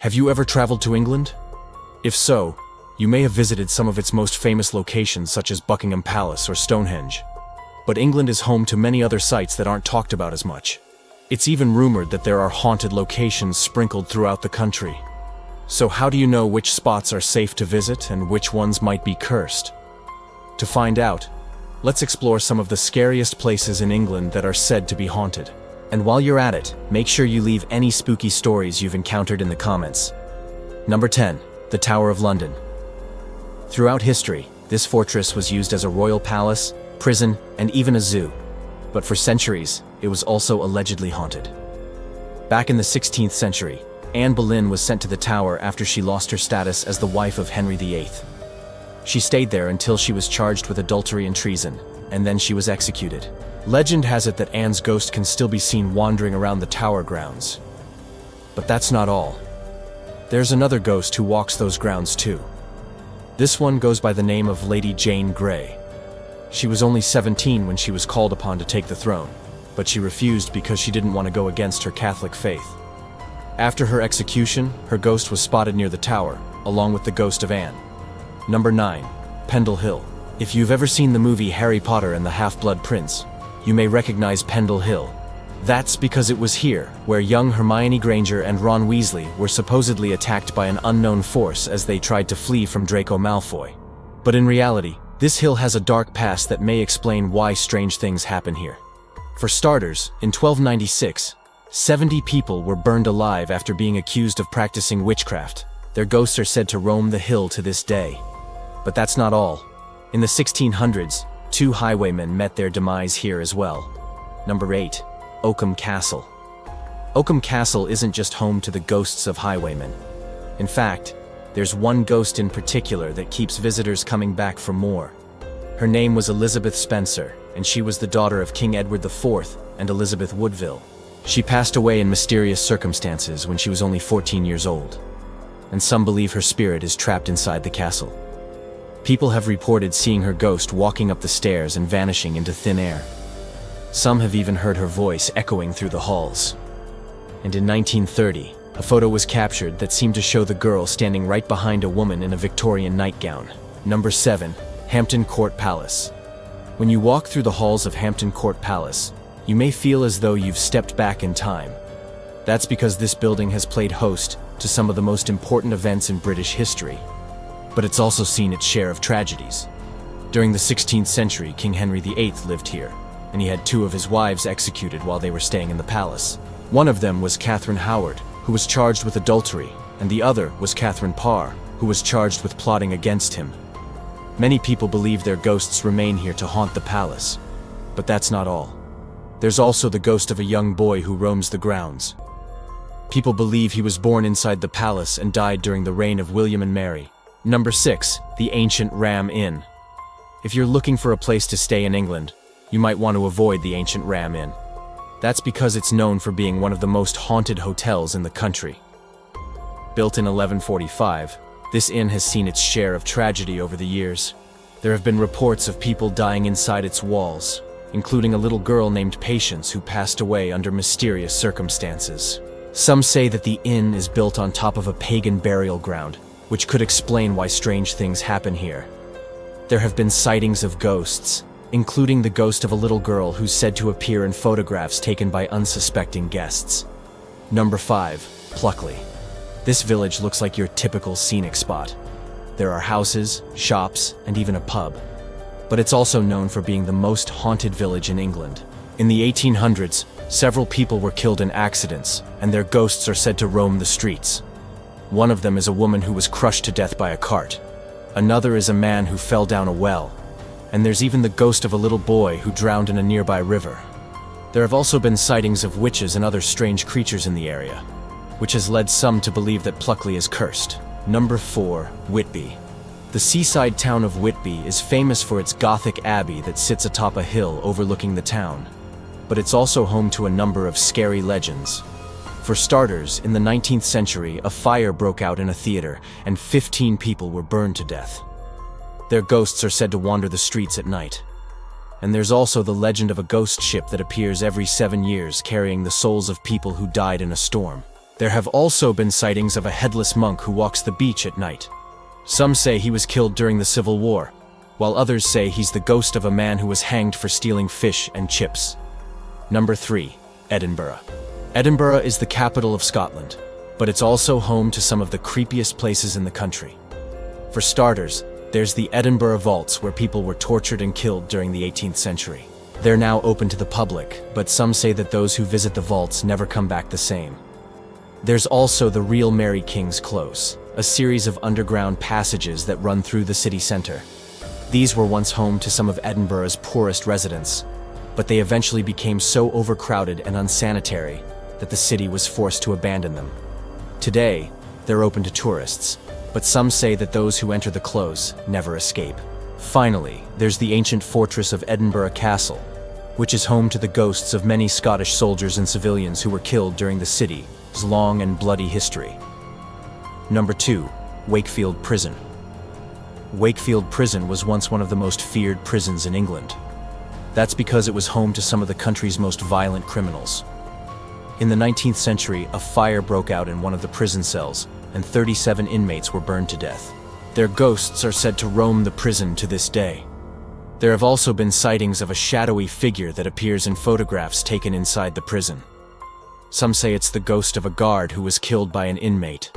Have you ever traveled to England? If so, you may have visited some of its most famous locations such as Buckingham Palace or Stonehenge. But England is home to many other sites that aren't talked about as much. It's even rumored that there are haunted locations sprinkled throughout the country. So how do you know which spots are safe to visit and which ones might be cursed? To find out, let's explore some of the scariest places in England that are said to be haunted. And while you're at it, make sure you leave any spooky stories you've encountered in the comments. Number 10. The Tower of London. Throughout history, this fortress was used as a royal palace, prison, and even a zoo. But for centuries, it was also allegedly haunted. Back in the 16th century, Anne Boleyn was sent to the tower after she lost her status as the wife of Henry VIII. She stayed there until she was charged with adultery and treason, and then she was executed. Legend has it that Anne's ghost can still be seen wandering around the tower grounds. But that's not all. There's another ghost who walks those grounds too. This one goes by the name of Lady Jane Grey. She was only 17 when she was called upon to take the throne, but she refused because she didn't want to go against her Catholic faith. After her execution, her ghost was spotted near the tower, along with the ghost of Anne. Number 9. Pendle Hill. If you've ever seen the movie Harry Potter and the Half-Blood Prince, you may recognize Pendle Hill. That's because it was here where young Hermione Granger and Ron Weasley were supposedly attacked by an unknown force as they tried to flee from Draco Malfoy. But in reality, this hill has a dark past that may explain why strange things happen here. For starters, in 1296, 70 people were burned alive after being accused of practicing witchcraft. Their ghosts are said to roam the hill to this day. But that's not all. In the 1600s, 2 highwaymen met their demise here as well. Number 8. Oakham Castle. Oakham Castle isn't just home to the ghosts of highwaymen. In fact, there's one ghost in particular that keeps visitors coming back for more. Her name was Elizabeth Spencer, and she was the daughter of King Edward IV and Elizabeth Woodville. She passed away in mysterious circumstances when she was only 14 years old, and some believe her spirit is trapped inside the castle. People have reported seeing her ghost walking up the stairs and vanishing into thin air. Some have even heard her voice echoing through the halls. And in 1930, a photo was captured that seemed to show the girl standing right behind a woman in a Victorian nightgown. Number 7. Hampton Court Palace. When you walk through the halls of Hampton Court Palace, you may feel as though you've stepped back in time. That's because this building has played host to some of the most important events in British history. But it's also seen its share of tragedies. During the 16th century, King Henry VIII lived here, and he had 2 of his wives executed while they were staying in the palace. One of them was Catherine Howard, who was charged with adultery, and the other was Catherine Parr, who was charged with plotting against him. Many people believe their ghosts remain here to haunt the palace. But that's not all. There's also the ghost of a young boy who roams the grounds. People believe he was born inside the palace and died during the reign of William and Mary. Number 6. The Ancient Ram Inn. If you're looking for a place to stay in England, you might want to avoid the Ancient Ram Inn. That's because it's known for being one of the most haunted hotels in the country. Built in 1145, this inn has seen its share of tragedy over the years. There have been reports of people dying inside its walls, including a little girl named Patience who passed away under mysterious circumstances. Some say that the inn is built on top of a pagan burial ground, which could explain why strange things happen here. There have been sightings of ghosts, including the ghost of a little girl who's said to appear in photographs taken by unsuspecting guests. Number 5. Pluckley. This village looks like your typical scenic spot. There are houses, shops, and even a pub. But it's also known for being the most haunted village in England. In the 1800s, several people were killed in accidents, and their ghosts are said to roam the streets. One of them is a woman who was crushed to death by a cart. Another is a man who fell down a well. And there's even the ghost of a little boy who drowned in a nearby river. There have also been sightings of witches and other strange creatures in the area, which has led some to believe that Pluckley is cursed. Number 4. Whitby. The seaside town of Whitby is famous for its Gothic abbey that sits atop a hill overlooking the town. But it's also home to a number of scary legends. For starters, in the 19th century, a fire broke out in a theater, and 15 people were burned to death. Their ghosts are said to wander the streets at night. And there's also the legend of a ghost ship that appears every 7 years carrying the souls of people who died in a storm. There have also been sightings of a headless monk who walks the beach at night. Some say he was killed during the Civil War, while others say he's the ghost of a man who was hanged for stealing fish and chips. Number 3. Edinburgh. Edinburgh is the capital of Scotland, but it's also home to some of the creepiest places in the country. For starters, there's the Edinburgh vaults where people were tortured and killed during the 18th century. They're now open to the public, but some say that those who visit the vaults never come back the same. There's also the real Mary King's Close, a series of underground passages that run through the city center. These were once home to some of Edinburgh's poorest residents, but they eventually became so overcrowded and unsanitary that the city was forced to abandon them. Today, they're open to tourists, but some say that those who enter the close never escape. Finally, there's the ancient fortress of Edinburgh Castle, which is home to the ghosts of many Scottish soldiers and civilians who were killed during the city's long and bloody history. Number 2. Wakefield Prison. Wakefield Prison was once one of the most feared prisons in England. That's because it was home to some of the country's most violent criminals. In the 19th century, a fire broke out in one of the prison cells, and 37 inmates were burned to death. Their ghosts are said to roam the prison to this day. There have also been sightings of a shadowy figure that appears in photographs taken inside the prison. Some say it's the ghost of a guard who was killed by an inmate.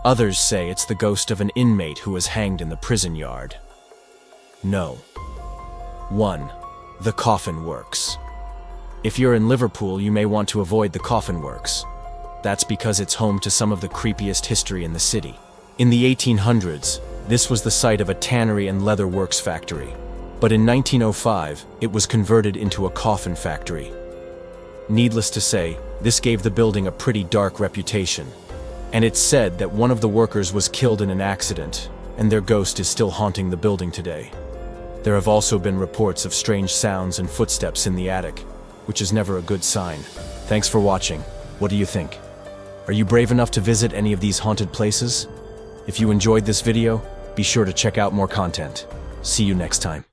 Others say it's the ghost of an inmate who was hanged in the prison yard. No. 1. The Coffin Works. If you're in Liverpool, you may want to avoid the Coffin Works. That's because it's home to some of the creepiest history in the city. In the 1800s, this was the site of a tannery and leather works factory. But in 1905, it was converted into a coffin factory. Needless to say, this gave the building a pretty dark reputation. And it's said that one of the workers was killed in an accident, and their ghost is still haunting the building today. There have also been reports of strange sounds and footsteps in the attic, which is never a good sign. Thanks for watching. What do you think? Are you brave enough to visit any of these haunted places? If you enjoyed this video, be sure to check out more content. See you next time.